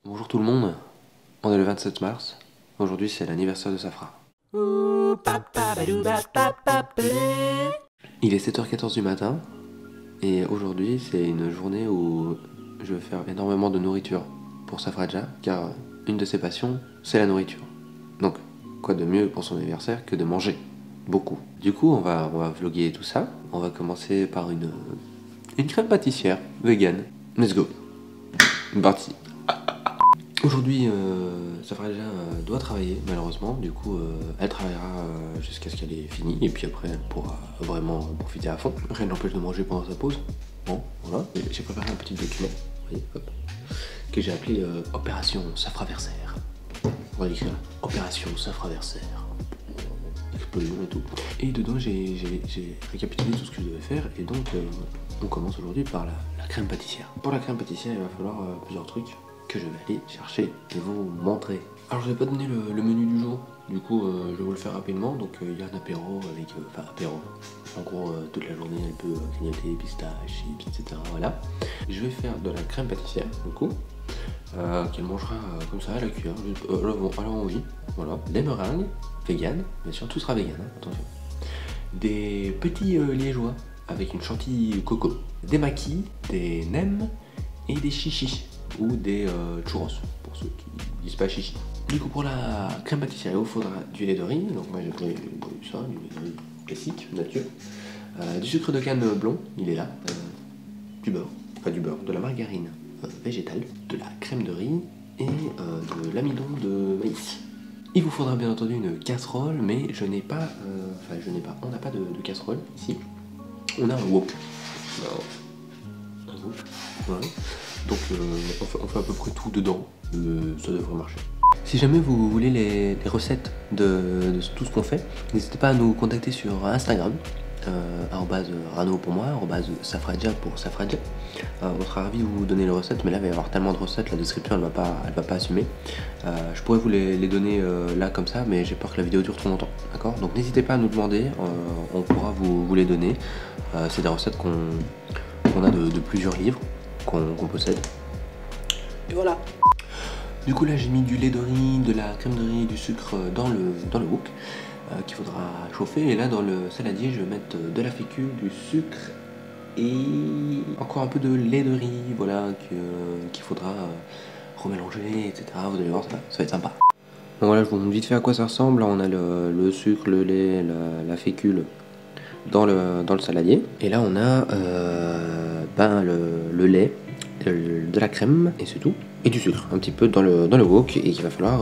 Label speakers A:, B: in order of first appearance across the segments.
A: Bonjour tout le monde, on est le 27 mars, aujourd'hui c'est l'anniversaire de Safra. Il est 7h14 du matin et aujourd'hui c'est une journée où je vais faire énormément de nourriture pour Safradja car une de ses passions c'est la nourriture. Donc quoi de mieux pour son anniversaire que de manger beaucoup. Du coup on va vlogger tout ça, on va commencer par une crème pâtissière vegan. Let's go, parti. Aujourd'hui, Safradja doit travailler malheureusement, du coup elle travaillera jusqu'à ce qu'elle ait fini et puis après elle pourra vraiment profiter à fond. Rien n'empêche de manger pendant sa pause. Bon, voilà. J'ai préparé un petit document, voyez, hop, que j'ai appelé Opération Safraversaire. On va l'écrire là, Opération Safraversaire. Explosion et tout. Et dedans j'ai récapitulé tout ce que je devais faire et donc on commence aujourd'hui par la crème pâtissière. Pour la crème pâtissière il va falloir plusieurs trucs que je vais aller chercher et vous montrer. Alors je vais pas donner le menu du jour, du coup je vais vous le faire rapidement. Donc il y a un apéro avec, enfin apéro, en gros toute la journée elle peut grignoter pistaches, chips, etc. Voilà. Je vais faire de la crème pâtissière du coup, qu'elle mangera comme ça à la cuillère, alors oui, voilà. Des meringues, vegan, bien sûr tout sera vegan, hein, attention. Des petits liégeois avec une chantilly coco, des maquis, des nems et des chichis ou des churros pour ceux qui disent pas chichi. Du coup pour la crème pâtissière il vous faudra du lait de riz, donc moi j'ai pris ça, du lait de riz classique, nature, du sucre de canne blond, il est là, du beurre, enfin du beurre, de la margarine végétale, de la crème de riz et de l'amidon de maïs. Il vous faudra bien entendu une casserole, mais je n'ai pas, on n'a pas de casserole ici, on a un wok. Un wok, voilà. Donc on fait à peu près tout dedans, ça devrait marcher. Si jamais vous voulez les recettes de tout ce qu'on fait, n'hésitez pas à nous contacter sur Instagram, @rano pour moi, @safradja pour Safradja. On sera ravis de vous donner les recettes, mais là il va y avoir tellement de recettes, la description elle va pas assumer. Je pourrais vous les donner là comme ça, mais j'ai peur que la vidéo dure trop longtemps, d'accord? Donc n'hésitez pas à nous demander, on pourra vous les donner. C'est des recettes qu'on a de plusieurs livres qu'on possède. Et voilà. Du coup là j'ai mis du lait de riz, de la crème de riz et du sucre dans le wok qu'il faudra chauffer. Et là dans le saladier je vais mettre de la fécule, du sucre et encore un peu de lait de riz, voilà, qu'il faudra remélanger, etc. Vous allez voir, ça va être sympa. Bon voilà, je vous montre vite fait à quoi ça ressemble. Là on a le sucre, le lait, la fécule dans le saladier. Et là on a le lait, de la crème et c'est tout. Et du sucre, un petit peu dans le wok et qu'il va falloir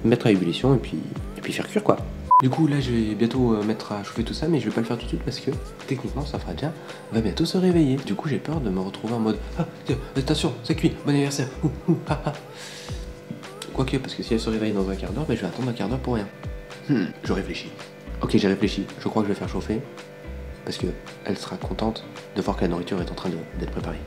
A: mettre à ébullition et puis faire cuire quoi. Du coup là je vais bientôt mettre à chauffer tout ça, mais je vais pas le faire tout de suite parce que techniquement Safradja va bientôt se réveiller. Du coup j'ai peur de me retrouver en mode ah attention ça cuit, bon anniversaire, Quoique parce que si elle se réveille dans un quart d'heure, je vais attendre un quart d'heure pour rien. Je réfléchis. Ok j'ai réfléchi, je crois que je vais faire chauffer parce que elle sera contente de voir que la nourriture est en train d'être préparée.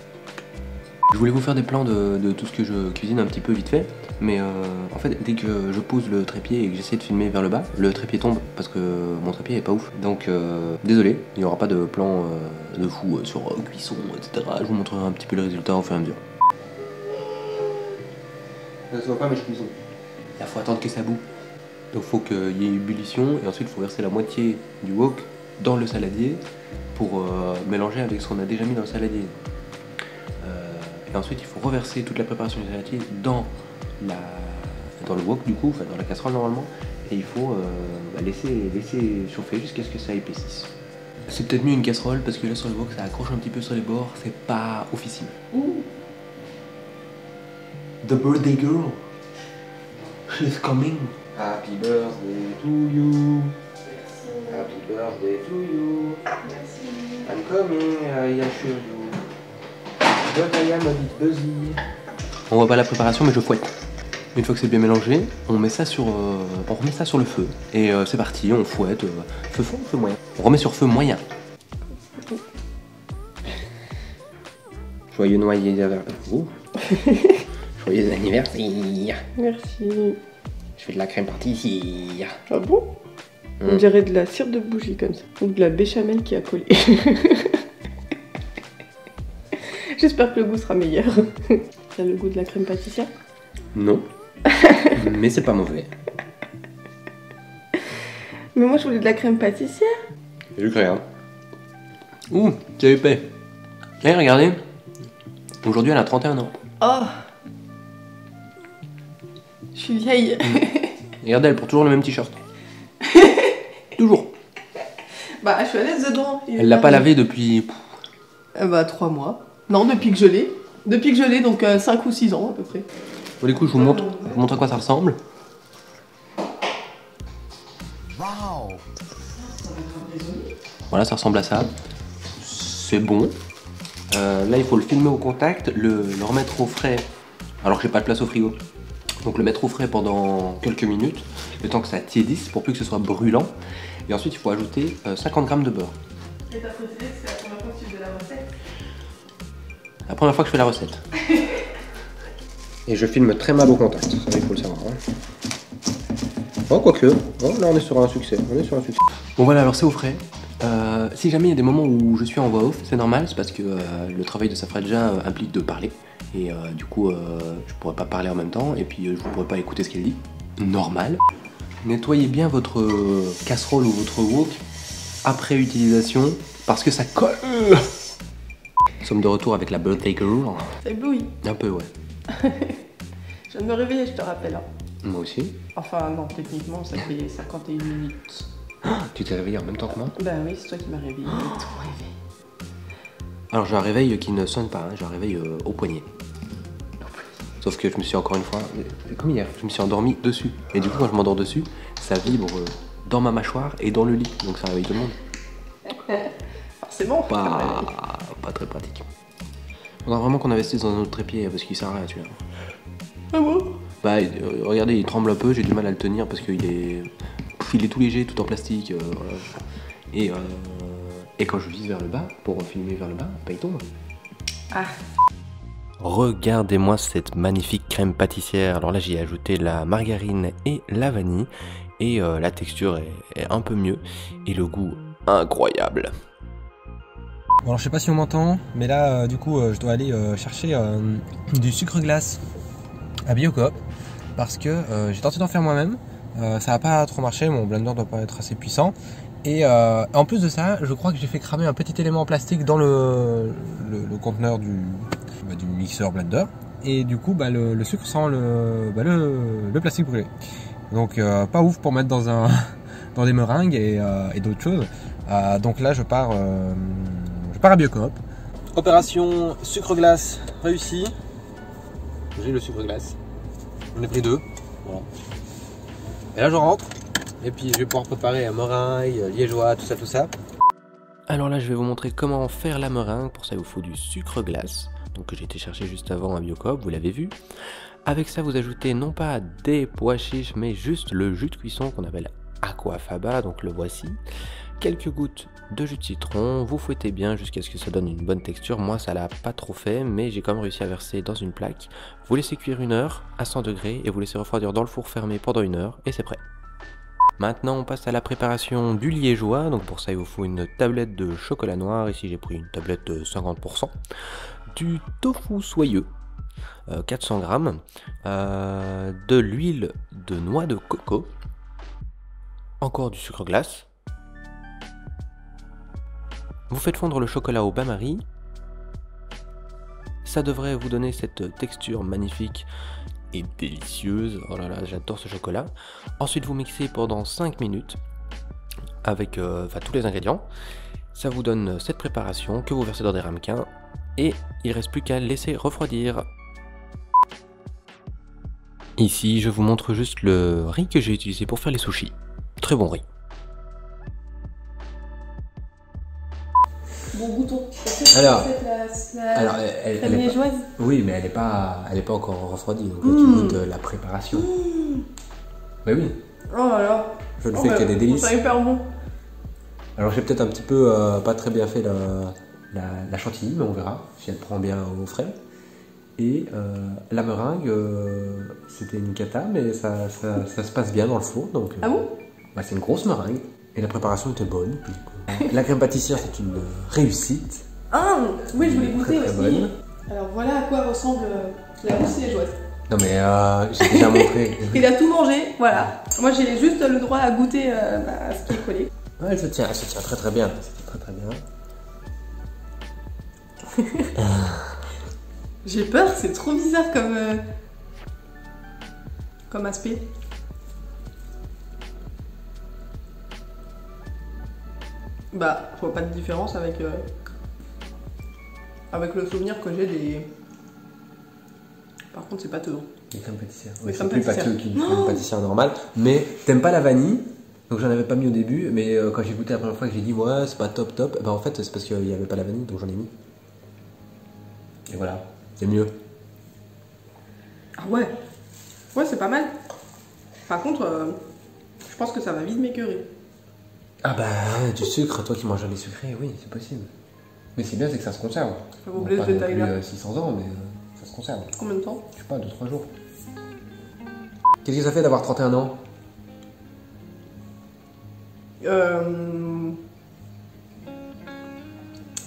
A: Je voulais vous faire des plans de tout ce que je cuisine un petit peu vite fait, mais en fait dès que je pose le trépied et que j'essaie de filmer vers le bas, le trépied tombe parce que mon trépied est pas ouf. Donc désolé, il n'y aura pas de plan de fou sur cuisson, etc. Je vous montrerai un petit peu le résultat au fur et à mesure. Ça se voit pas mais je cuisine. Là faut attendre que ça boue. Donc faut qu'il y ait ébullition et ensuite il faut verser la moitié du wok dans le saladier pour mélanger avec ce qu'on a déjà mis dans le saladier. Et ensuite il faut reverser toute la préparation du saladier dans le wok du coup, enfin dans la casserole normalement, et il faut laisser chauffer jusqu'à ce que ça épaississe. C'est peut-être mieux une casserole parce que là sur le wok ça accroche un petit peu sur les bords, c'est pas officiel. The birthday girl, she's coming. Happy birthday to you. Merci. Happy birthday to you. Merci. I'm coming, I assure you. But I am a bit busy. On voit pas la préparation mais je fouette. Une fois que c'est bien mélangé, on remet ça sur le feu. Et c'est parti, on fouette. Feu fort ou feu moyen? On remet sur feu moyen. Joyeux anniversaire. Joyeux anniversaire.
B: Merci.
A: Je fais de la crème pâtissière.
B: Ah bon? On dirait de la cire de bougie comme ça. Ou de la béchamel qui a collé. J'espère que le goût sera meilleur. T'as le goût de la crème pâtissière?
A: Non. Mais c'est pas mauvais.
B: Mais moi je voulais de la crème pâtissière.
A: J'ai vu que rien. Ouh, c'est épais. Eh, regardez. Aujourd'hui, elle a 31 ans.
B: Oh. Je suis vieille.
A: Regardez, elle porte toujours le même t-shirt. Toujours.
B: Bah, je suis à l'aise dedans.
A: Elle l'a pas lavé depuis...
B: Bah, 3 mois. Non, depuis que je l'ai. Depuis que je l'ai, donc 5 ou 6 ans à peu près.
A: Bon, du coup, je vous montre à quoi ça ressemble.
C: Wow.
A: Voilà, ça ressemble à ça. C'est bon. Là, il faut le filmer au contact, le remettre au frais, alors que j'ai pas de place au frigo. Donc le mettre au frais pendant quelques minutes, le temps que ça tiédisse pour plus que ce soit brûlant. Et ensuite, il faut ajouter 50 g de beurre.
B: Et t'as précisé que c'est la première fois que tu fais la recette?
A: La première fois que je fais la recette. Et je filme très mal au contact, ça il faut le savoir. Hein. Oh, quoique. Oh, là, on est sur un succès. Bon, voilà, alors c'est au frais. Si jamais il y a des moments où je suis en voix off, c'est normal, c'est parce que le travail de Safraja implique de parler. Et du coup, je pourrais pas parler en même temps, et puis je ne pourrais pas écouter ce qu'elle dit. Normal. Nettoyez bien votre casserole ou votre wok après utilisation, parce que ça colle. Nous sommes de retour avec la birthday girl.
B: Ça éblouit.
A: Un peu, ouais.
B: Je viens de me réveiller, je te rappelle. Hein.
A: Moi aussi.
B: Enfin, non, techniquement, ça fait 51 minutes.
A: Tu t'es réveillé en même temps que moi?
B: Bah oui, c'est toi qui m'as réveillé. Ton réveil.
A: Alors j'ai un réveil qui ne sonne pas, hein, j'ai un réveil au poignet. Sauf que je me suis encore une fois, comme hier, je me suis endormi dessus. Et du coup quand je m'endors dessus, ça vibre dans ma mâchoire et dans le lit. Donc ça réveille tout le monde.
B: Forcément.
A: Pas très pratique. Faudra vraiment qu'on investisse dans un autre trépied parce qu'il sert à rien celui-là.
B: Ah bon?
A: Bah regardez, il tremble un peu, j'ai du mal à le tenir parce qu'il est... il est tout léger, tout en plastique. Et quand je vise vers le bas, pour filmer vers le bas, bah il tombe.
B: Ah.
A: Regardez-moi cette magnifique crème pâtissière. Alors là, j'y ai ajouté la margarine et la vanille. Et la texture est un peu mieux. Et le goût, incroyable.
D: Bon alors je sais pas si on m'entend, mais là du coup je dois aller chercher du sucre glace à Biocoop. Parce que j'ai tenté d'en faire moi-même. Ça n'a pas trop marché, mon blender doit pas être assez puissant. Et en plus de ça, je crois que j'ai fait cramer un petit élément en plastique dans le conteneur du mixeur blender. Et du coup, bah, le sucre sent le plastique brûlé. Donc pas ouf pour mettre dans des meringues et d'autres choses. Donc là, je pars à Biocoop. Opération sucre glace réussie. J'ai le sucre glace. J'en ai pris 2. Voilà. Et là, je rentre. Et puis je vais pouvoir préparer un meringue, liégeois, tout ça.
A: Alors là, je vais vous montrer comment faire la meringue. Pour ça, il vous faut du sucre glace, donc que j'ai été chercher juste avant à Biocoop, vous l'avez vu. Avec ça, vous ajoutez non pas des pois chiches, mais juste le jus de cuisson qu'on appelle aquafaba, donc le voici. Quelques gouttes de jus de citron, vous fouettez bien jusqu'à ce que ça donne une bonne texture. Moi, ça l'a pas trop fait, mais j'ai quand même réussi à verser dans une plaque. Vous laissez cuire 1 heure à 100 degrés et vous laissez refroidir dans le four fermé pendant 1 heure et c'est prêt. Maintenant, on passe à la préparation du liégeois. Donc pour ça, il vous faut une tablette de chocolat noir. Ici, j'ai pris une tablette de 50%. Du tofu soyeux, 400 g. De l'huile de noix de coco. Encore du sucre glace. Vous faites fondre le chocolat au bain-marie. Ça devrait vous donner cette texture magnifique et délicieuse. Oh là là, j'adore ce chocolat. Ensuite, vous mixez pendant 5 minutes avec tous les ingrédients. Ça vous donne cette préparation que vous versez dans des ramequins et il ne reste plus qu'à laisser refroidir. Ici, je vous montre juste le riz que j'ai utilisé pour faire les sushis. Très bon riz.
B: Bon bouton.
A: Alors,
B: elle
A: est
B: liégeoise.
A: Oui, mais elle est pas encore refroidie. Donc là, tu goûtes la préparation. Mais oui.
B: Oh là là.
A: Je ne fais que des délices.
B: C'est hyper bon.
A: Alors j'ai peut-être un petit peu pas très bien fait la chantilly, mais on verra si elle prend bien au frais. Et la meringue, c'était une cata, mais ça se passe bien dans le four. Donc,
B: ah bon?
A: Bah, c'est une grosse meringue. Et la préparation était bonne. Puis, la crème pâtissière, c'est une réussite.
B: Ah oui, je voulais goûter
A: très
B: aussi.
A: bonne.
B: Alors voilà à quoi ressemble la mousse liégeoise.
D: Non mais j'ai déjà montré.
B: Il a tout mangé, voilà. Moi j'ai juste le droit à goûter à ce qui est collé.
D: Ouais, elle se tient très très bien. Très très bien.
B: J'ai peur, c'est trop bizarre comme aspect. Bah, je vois pas de différence avec le souvenir que j'ai des... Par contre, c'est pâteux.
D: Les crèmes pâtissières.
B: Les
D: Ouais,
B: crèmes
D: c'est plus
B: pâtissières.
D: pâteux qu'une crème pâtissière normale. Mais t'aimes pas la vanille. Donc j'en avais pas mis au début. Mais quand j'ai goûté la première fois que j'ai dit ouais c'est pas top top. Ben en fait c'est parce qu'il y avait pas la vanille donc j'en ai mis. Et voilà. C'est mieux.
B: Ah ouais. Ouais, c'est pas mal. Par contre, je pense que ça va vite m'écœurer.
D: Ah bah du sucre, toi qui manges jamais sucré, oui c'est possible. Mais c'est bien c'est que ça se conserve.
B: Ça vous
D: Bon,
B: plaît
D: pas
B: ce
D: non
B: détail-là.
D: plus 600 ans mais ça se conserve.
B: Combien de temps?
D: Je sais pas, 2-3 jours. Qu'est-ce que ça fait d'avoir 31 ans?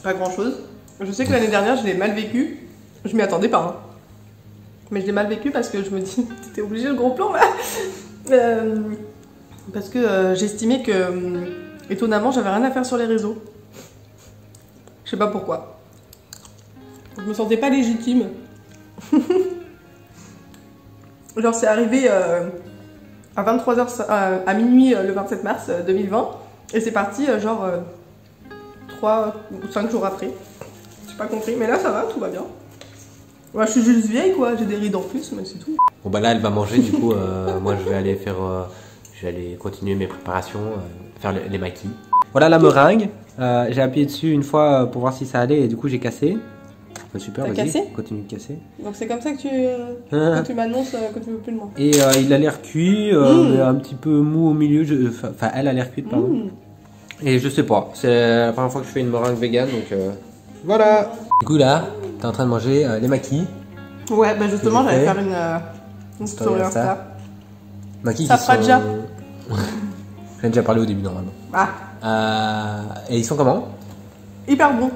B: Pas grand chose. Je sais que l'année dernière, je l'ai mal vécu. Je m'y attendais pas. Hein. Mais je l'ai mal vécu parce que je me dis, t'étais obligé le gros plan là. Parce que j'estimais que, étonnamment, j'avais rien à faire sur les réseaux. Je sais pas pourquoi. Je me sentais pas légitime. Genre, c'est arrivé à 23h, à minuit le 27 mars 2020. Et c'est parti, genre, 3 ou 5 jours après. J'ai pas compris, mais là ça va, tout va bien. Ouais, je suis juste vieille quoi, j'ai des rides en plus, mais c'est tout.
D: Bon bah là elle va manger du coup, moi je vais aller faire, je vais aller continuer mes préparations, faire les maquis. Voilà la meringue, j'ai appuyé dessus une fois pour voir si ça allait et du coup j'ai cassé. Bah, super,
B: T'as
D: vas-y,
B: cassé
D: continue de casser.
B: Donc c'est comme ça que tu m'annonces que tu veux plus de moi.
D: Et il a l'air cuit, mais un petit peu mou au milieu, enfin elle a l'air cuite pardon. Et je sais pas, c'est la première fois que je fais une meringue vegan donc voilà. Du coup là, t'es en train de manger les maquis.
B: Ouais, bah justement
D: J'ai
B: j'allais
D: fait.
B: faire une story Insta.
D: Maquis
B: Ça
D: qui
B: fera
D: sont...
B: déjà.
D: J'en ai déjà parlé au début normalement.
B: Ah,
D: Et ils sont comment?
B: hyper bon.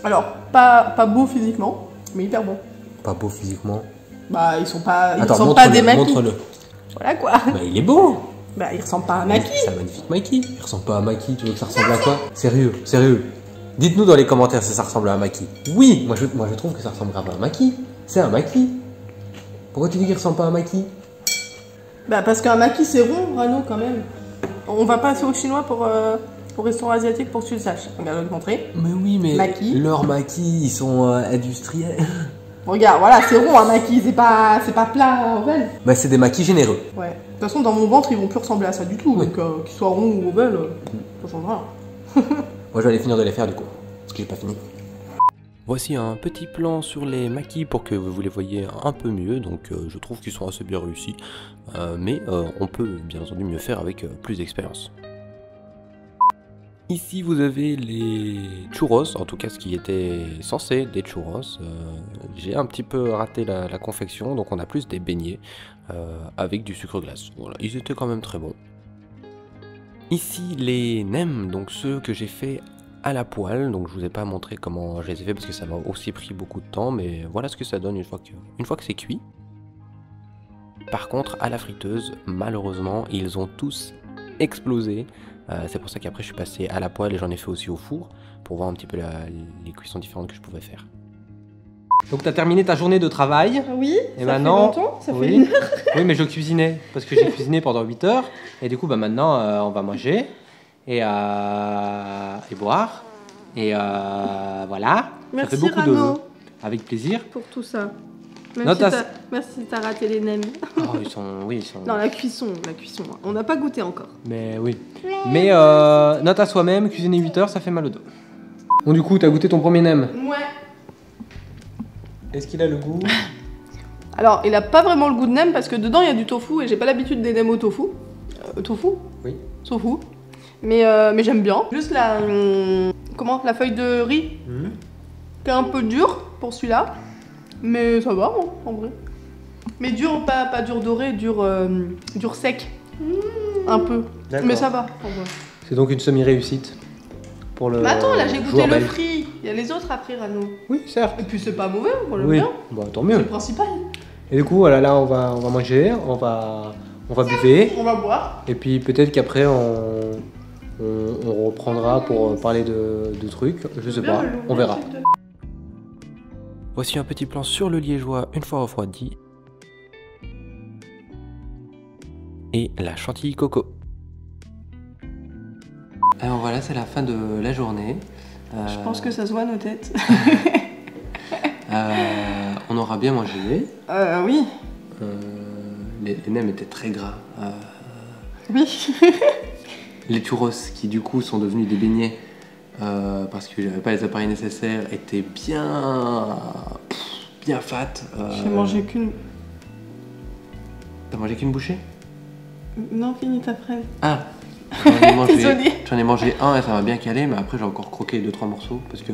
B: Alors, pas beau physiquement, mais hyper bon.
D: Pas beau physiquement.
B: Bah ils sont pas, ils
D: Attends,
B: ressemblent pas à des
D: montre-le,
B: maquis.
D: montre-le.
B: Voilà quoi.
D: Bah il est beau.
B: Bah ils ressemblent pas à un maquis.
D: C'est un magnifique maquis. Il ressemble pas à un maquis. Tu veux que ça ressemble à quoi? Sérieux, sérieux. Dites-nous dans les commentaires si ça ressemble à un maquis. Oui, moi je trouve que ça ressemble grave à un maquis. C'est un maquis. Pourquoi tu dis qu'il ressemble pas à un maquis?
B: Bah parce qu'un maquis c'est rond, Rano quand même. On va passer au chinois pour restaurant asiatique pour que tu le saches. Regarde, je vais te montrer.
D: Mais oui, mais
B: Maquis.
D: leurs maquis, ils sont industriels.
B: Regarde, voilà, c'est rond un maquis, c'est pas plat ovale.
D: Bah c'est des maquis généreux.
B: Ouais. De toute façon, dans mon ventre, ils vont plus ressembler à ça du tout.
D: Oui.
B: Donc, qu'ils soient ronds ou ovales, ça change rien.
D: Moi je vais aller finir de les faire du coup. Parce que j'ai pas fini.
E: Voici un petit plan sur les maquis pour que vous les voyez un peu mieux, donc je trouve qu'ils sont assez bien réussis, mais on peut bien entendu mieux faire avec plus d'expérience. Ici vous avez les churros, en tout cas ce qui était censé des churros. J'ai un petit peu raté la confection, donc on a plus des beignets avec du sucre glace. Voilà, ils étaient quand même très bons. Ici les nems, donc ceux que j'ai fait à la poêle, donc je vous ai pas montré comment je les ai fait parce que ça m'a aussi pris beaucoup de temps, mais voilà ce que ça donne une fois que c'est cuit. Par contre à la friteuse, malheureusement ils ont tous explosé, c'est pour ça qu'après je suis passé à la poêle et j'en ai fait aussi au four pour voir un petit peu les cuissons différentes que je pouvais faire.
D: Donc t'as terminé ta journée de travail.
B: Oui,
D: Et maintenant,
B: ça fait
D: oui.
B: une heure.
D: Oui, mais je cuisinais parce que j'ai cuisiné pendant 8 heures. Et du coup, bah maintenant, on va manger et boire. Et voilà.
B: Merci,
D: ça fait beaucoup
B: Rano.
D: de. Avec plaisir.
B: Pour tout ça.
D: Non,
B: Merci si t'as raté les nems.
D: Oh, ils sont.
B: Non, la cuisson. On n'a pas goûté encore.
D: Mais oui. Mais note à soi-même, cuisiner 8 heures, ça fait mal au dos. Bon, du coup, t'as goûté ton premier nem.
B: Ouais.
D: Est-ce qu'il a le goût?
B: Alors, il a pas vraiment le goût de nem parce que dedans il y a du tofu et j'ai pas l'habitude des nems au tofu. Tofu?
D: Oui.
B: Tofu. Mais j'aime bien. Juste la feuille de riz qui est un peu dure pour celui-là. Mais ça va, hein, en vrai. Mais dur, pas dur doré, dur sec. Un peu.
D: D'accord.
B: Mais ça va, en vrai.
D: C'est donc une semi-réussite pour le.
B: Mais attends, là j'ai goûté
D: joueur
B: le
D: belge.
B: frit. Il y a les autres après, Rano.
F: Oui, certes.
B: Et puis c'est pas mauvais, on l'aime
F: Oui,
B: bien.
F: bah, tant
B: C'est
F: mieux.
B: le principal.
F: Et du coup, voilà, là, on va manger, on va buver.
B: On va boire.
F: Et puis peut-être qu'après, on reprendra pour parler de trucs. Je sais pas, on verra.
E: Voici un petit plan sur le liégeois une fois refroidi. Et la chantilly coco.
A: Alors voilà, c'est la fin de la journée.
B: Je pense que ça se voit à nos têtes.
A: On aura bien mangé.
B: Oui.
A: Les nems étaient très gras.
B: Oui.
A: Les churros, qui du coup sont devenus des beignets parce que j'avais pas les appareils nécessaires, étaient bien fat.
B: J'ai mangé qu'une.
A: T'as mangé qu'une bouchée?
B: Non, finis ta fraise.
A: Ah.
B: Désolée.
A: J'en ai mangé un et ça m'a bien calé, mais après j'ai encore croqué 2-3 morceaux parce que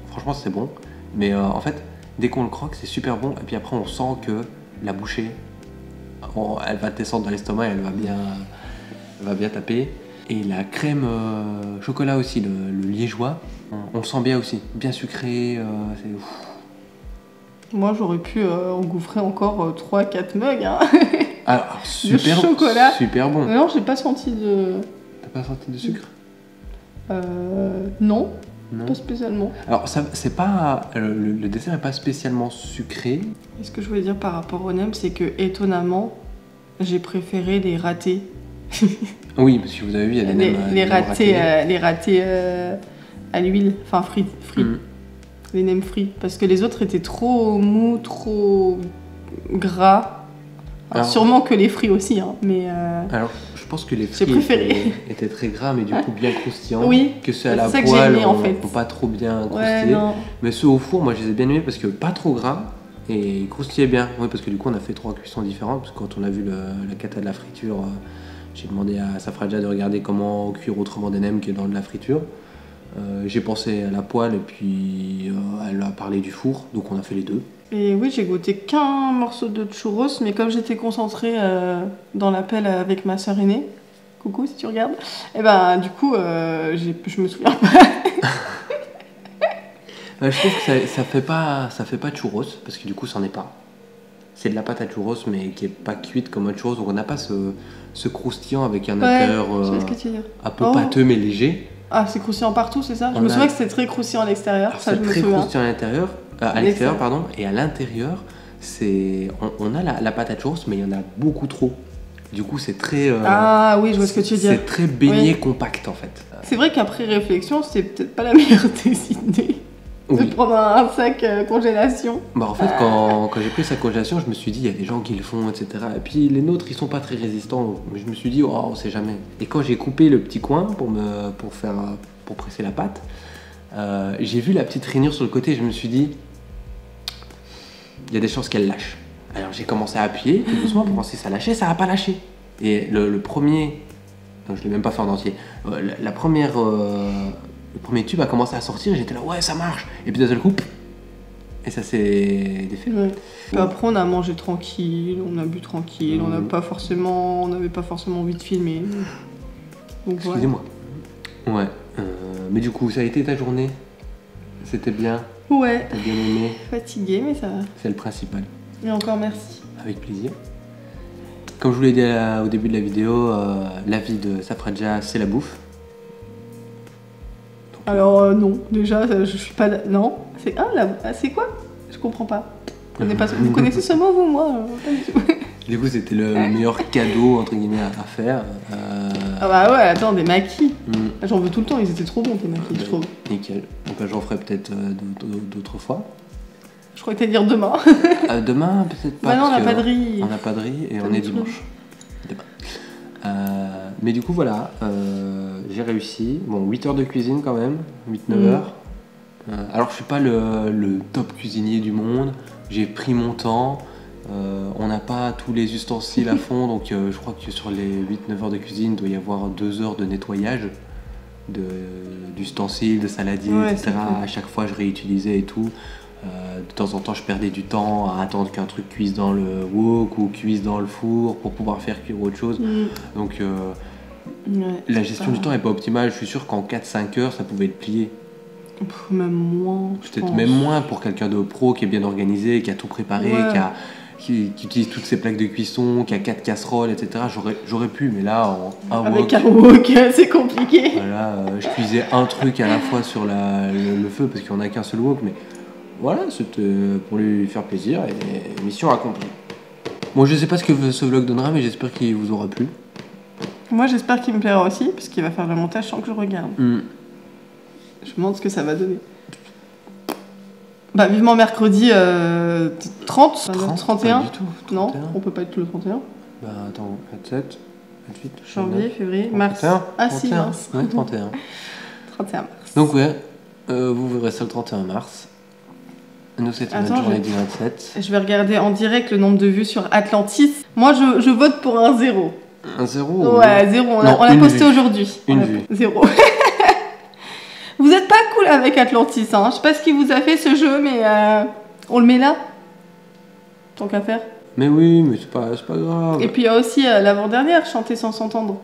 A: franchement c'est bon. Mais en fait, dès qu'on le croque, c'est super bon. Et puis après, on sent que la bouchée, elle va descendre dans l'estomac et elle va bien taper. Et la crème chocolat aussi, le liégeois, on le sent bien aussi. Bien sucré. C'est ouf.
B: Moi, j'aurais pu engouffrer encore 3-4 mugs. Hein.
A: Alors, super,
B: chocolat.
A: Super bon.
B: Non, j'ai pas senti de.
A: T'as pas senti de sucre?
B: Non.
A: Non.
B: Pas spécialement.
A: Alors, ça, c'est pas le dessert est pas spécialement sucré.
B: Et ce que je voulais dire par rapport au nem, c'est que étonnamment, j'ai préféré les ratés.
A: Oui, parce que vous avez vu, il y a des nems,
B: les ratés à l'huile, enfin frits.
A: Mm.
B: Les nems frits. Parce que les autres étaient trop mous, trop gras. Alors, sûrement que les frits aussi, hein, mais.
A: Alors, je pense que les
B: J'ai
A: frits
B: préféré.
A: étaient très gras, mais du coup bien croustillants.
B: Oui,
A: que ceux à la
B: c'est ça que
A: poêle,
B: j'ai aimé, en fait.
A: pas trop bien
B: Ouais,
A: croustillés.
B: non.
A: Mais ceux au four, moi je les ai bien aimés parce que pas trop gras et ils croustillaient bien. Oui, parce que du coup on a fait 3 cuissons différentes. Parce que quand on a vu la cata de la friture, j'ai demandé à Safraja de regarder comment cuire autrement des nems que dans de la friture. J'ai pensé à la poêle et puis elle a parlé du four, donc on a fait les deux.
B: Et oui, j'ai goûté qu'un morceau de churros, mais comme j'étais concentrée dans l'appel avec ma sœur aînée, coucou si tu regardes, et ben du coup, je me souviens pas.
A: Je trouve que ça fait pas churros, parce que du coup c'en est pas. C'est de la pâte à churros, mais qui est pas cuite comme un churros, donc on n'a pas ce croustillant avec un intérieur
B: je sais ce que tu veux dire.
A: un peu pâteux mais léger.
B: Ah, c'est croustillant partout, c'est ça? Je
A: On
B: me
A: a-
B: souviens que c'était très croustillant à l'extérieur,
A: Alors,
B: ça je
A: c'est
B: me
A: très
B: souviens.
A: croustillant à l'extérieur, pardon, et à l'intérieur, on a la pâte à churros, mais il y en a beaucoup trop. Du coup, c'est très.
B: Ah oui, je vois ce que tu veux dire.
A: C'est très beignet
B: Oui.
A: compact en fait.
B: C'est vrai qu'après réflexion, c'était peut-être pas la meilleure des idées de
A: Oui.
B: prendre un sac congélation.
A: Bah en fait, quand j'ai pris sa congélation, je me suis dit, il y a des gens qui le font, etc. Et puis les nôtres, ils sont pas très résistants. Mais je me suis dit, oh, on sait jamais. Et quand j'ai coupé le petit coin pour presser la pâte, j'ai vu la petite rainure sur le côté. Et je me suis dit, il y a des chances qu'elle lâche. Alors j'ai commencé à appuyer tout doucement pour voir si ça lâchait. Ça n'a pas lâché. Et le premier, non, je l'ai même pas fait en entier. Le premier tube a commencé à sortir. J'étais là, ouais, ça marche. Et puis d'un seul coup. Et ça s'est défait.
B: Ouais. Puis après, on a mangé tranquille, on a bu tranquille, on n'avait pas forcément envie de filmer. Donc voilà.
A: Excusez-moi. Ouais. Mais du coup, ça a été ta journée? C'était bien?
B: Ouais,
A: T'as bien aimé?
B: fatiguée, mais ça va.
A: C'est le principal.
B: Et encore merci.
A: Avec plaisir. Comme je vous l'ai dit au début de la vidéo, la vie de Safraja, c'est la bouffe.
B: Alors non, déjà, je suis pas... Non, c'est quoi? Je comprends pas. Vous connaissez seulement vous, moi pas du tout.
A: Du coup, c'était le meilleur cadeau, entre guillemets, à faire.
B: Ah bah ouais, attends, des maquis.
A: Mm.
B: J'en veux tout le temps, ils étaient trop bons tes maquis, je trouve.
A: Nickel. Donc j'en ferai peut-être d'autres fois.
B: Je crois que t'allais dire demain.
A: Demain, peut-être pas.
B: Bah non, on
A: parce
B: n'a
A: que
B: pas de riz.
A: On n'a pas de riz et
B: Pas
A: on est
B: de riz.
A: dimanche. Demain. Mais du coup, voilà. J'ai réussi. Bon, 8 heures de cuisine quand même. 8-9 heures. Alors, je suis pas le top cuisinier du monde. J'ai pris mon temps. On n'a pas tous les ustensiles à fond. Donc, je crois que sur les 8-9 heures de cuisine, il doit y avoir 2 heures de nettoyage d'ustensiles, de saladiers,
B: Ouais,
A: etc.
B: c'est cool.
A: À chaque fois, je réutilisais et tout. De temps en temps, je perdais du temps à attendre qu'un truc cuise dans le wok ou cuise dans le four pour pouvoir faire cuire autre chose. Donc,
B: Ouais,
A: la
B: c'est
A: gestion
B: pas-
A: du temps n'est pas optimale. Je suis sûr qu'en 4-5 heures, ça pouvait être plié.
B: Même moins.
A: Peut-être même moins pour quelqu'un de pro qui est bien organisé, qui a tout préparé,
B: Ouais.
A: qui utilise toutes ses plaques de cuisson, qui a 4 casseroles, etc. J'aurais pu, mais là, en un wok,
B: Avec un wok, c'est compliqué.
A: voilà, je cuisais un truc à la fois sur le feu parce qu'il n'y en a qu'un seul wok, mais voilà, c'était pour lui faire plaisir et mission accomplie. Bon, je sais pas ce que ce vlog donnera, mais j'espère qu'il vous aura plu.
B: Moi, j'espère qu'il me plaira aussi, parce qu'il va faire le montage sans que je regarde. Je me demande ce que ça va donner. Bah, vivement mercredi 30, 31.
A: Pas du tout.
B: Non,
A: 31.
B: on peut pas être le 31.
A: Bah attends, 27, 28,
B: Janvier,
A: 29,
B: février, mars.
A: 31,
B: Ah si,
A: 31.
B: mars.
A: Ouais, 31.
B: 31 mars.
A: Donc ouais, vous verrez ça le 31 mars. Nous, c'était notre
B: Attends,
A: journée du 27.
B: Je vais regarder en direct le nombre de vues sur Atlantis. Moi, je vote pour un 0.
A: Un 0
B: Ouais, 0. On
A: Non,
B: a
A: une
B: posté
A: vue.
B: aujourd'hui.
A: Une
B: On a-
A: vue.
B: 0. Vous êtes pas cool avec Atlantis, hein. Je sais pas ce qui vous a fait ce jeu, mais on le met là. Tant qu'à faire.
A: Mais oui, mais c'est pas grave.
B: Et puis il y a aussi l'avant-dernière, chanter sans s'entendre.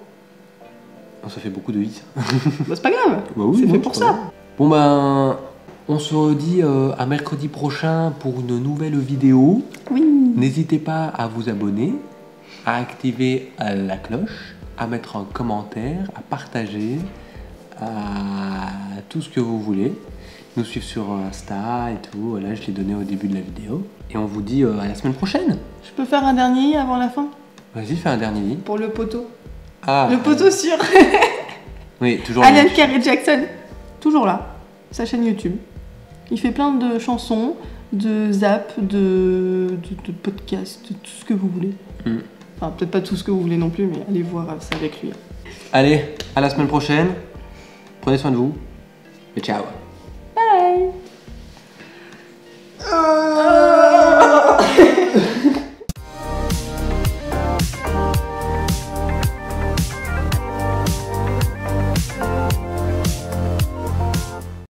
A: Oh, ça fait beaucoup de hits.
B: Bah, c'est pas grave.
A: Bah oui,
B: C'est
A: non,
B: fait pour
A: c'est
B: ça.
A: pas grave. Bon ben, on se redit à mercredi prochain pour une nouvelle vidéo.
B: Oui.
A: N'hésitez pas à vous abonner, à activer la cloche, à mettre un commentaire, à partager, à tout ce que vous voulez. Nous suivre sur Insta et tout, voilà, je l'ai donné au début de la vidéo. Et on vous dit à la semaine prochaine.
B: Je peux faire un dernier avant la fin
A: Vas-y, fais un dernier lit.
B: pour le poteau.
A: Ah,
B: Le poteau sur
A: oui, toujours
B: Alan
A: le-
B: Carey Jackson. Toujours là. Sa chaîne YouTube. Il fait plein de chansons, de zap, de podcasts, de tout ce que vous voulez. Enfin, peut-être pas tout ce que vous voulez non plus, mais allez voir ça avec lui.
A: Allez, à la semaine prochaine. Prenez soin de vous. Et ciao.